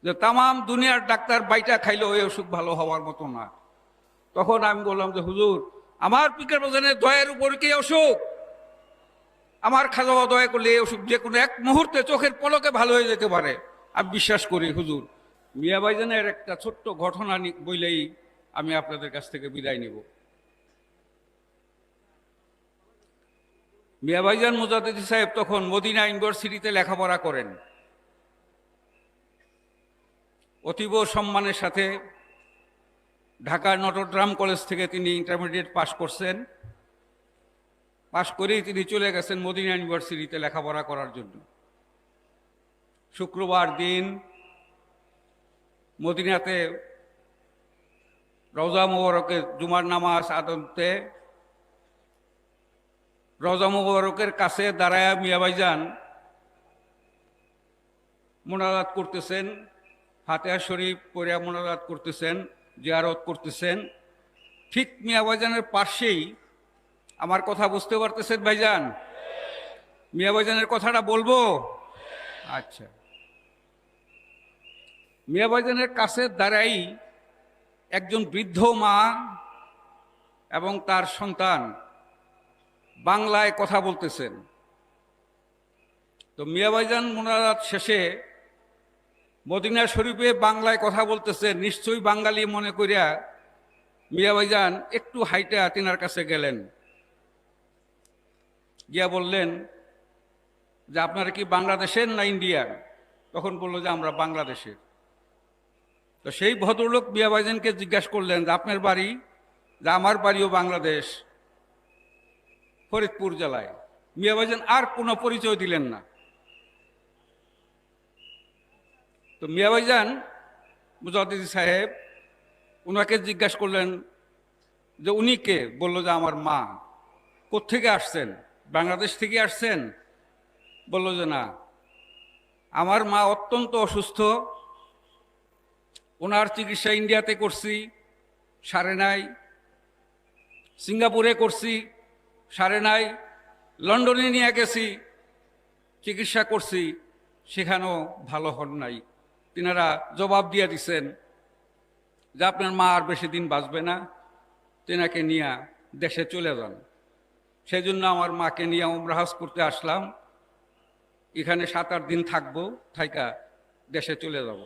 যে তামাম দুনিয়ার ডাক্তার বাইটা খাইলে ওই অসুখ ভালো হওয়ার মতো না। তখন আমি বললাম যে হুজুর, আমার পিকের বাজানের দয়ের উপর কি অসুখ? আমার খাজা বাবা দয়া করলে এই অসুখ যে কোনো এক মুহূর্তে চোখের পলকে ভালো হয়ে যেতে পারে। আমি বিশ্বাস করি হুজুর। মিয়া ভাইজানের একটা ছোট্ট ঘটনা বইলেই আমি আপনাদের কাছ থেকে বিদায় নিব। মিয়া ভাইজান মুজাদ্দিদি সাহেব তখন মদিনা ইউনিভার্সিটিতে লেখাপড়া করেন। অতীব সম্মানের সাথে ঢাকার নটরডেম কলেজ থেকে তিনি ইন্টারমিডিয়েট পাশ করছেন। পাশ করেই তিনি চলে গেছেন মদিনা ইউনিভার্সিটিতে লেখাপড়া করার জন্য। শুক্রবার দিন মদিনাতে রওজা মুবারকে জুমার নামাজ আদতে রওজা মুবারকের কাছে দাঁড়ায়া মিয়া ভাইজান মোনাজাত করতেছেন, ফাতিহা শরীফ পড়ে মোনাজাত করতেছেন, জিয়ারত করতেছেন। ঠিক মিয়া ভাইজানের পাশেই, আমার কথা বুঝতে পারতেছেন ভাইজান? মিয়া ভাইজানের কথাটা বলবো? আচ্ছা। মিয়া ভাইজানের কাছে দাঁড়াই একজন বৃদ্ধ মা এবং তার সন্তান বাংলায় কথা বলতেছেন। তো মিয়া ভাইজান মোনাজাত শেষে মদিনা শরীফে বাংলায় কথা বলতেছেন, নিশ্চয়ই বাঙালি মনে করিয়া মিয়া ভাইজান একটু হাইটা তিনার কাছে গেলেন, গিয়া বললেন যে আপনারা কি বাংলাদেশের না ইন্ডিয়ার? তখন বললো যে আমরা বাংলাদেশের। তো সেই ভদ্রলোক মিয়া ভাইজানকে জিজ্ঞাসা করলেন যে আপনার বাড়ি? যে আমার বাড়িও বাংলাদেশ, ফরিদপুর জেলায়। মিয়া ভাইজান আর কোনো পরিচয় দিলেন না। তো মিয়া ভাইজান মুজাদ্দিদি সাহেব ওনাকে জিজ্ঞাসা করলেন যে উনি কে? বলল যে আমার মা। কোত্থেকে আসছেন? বাংলাদেশ থেকে আসছেন? বলল যে না, আমার মা অত্যন্ত অসুস্থ, ওনার চিকিৎসা ইন্ডিয়াতে করছি, সারে নাই। সিঙ্গাপুরে করছি, সারে নাই। লন্ডনে নিয়ে গেছি, চিকিৎসা করছি, সেখানেও ভালো হন নাই। তিনারা জবাব দিয়ে দিচ্ছেন যে আপনার মা আর বেশি দিন বাঁচবে না, তেনাকে নিয়ে দেশে চলে যান। সেই জন্য আমার মাকে নিয়ে উমরা হজ করতে আসলাম। এখানে 7-8 দিন থাকবো, থাইকা দেশে চলে যাব।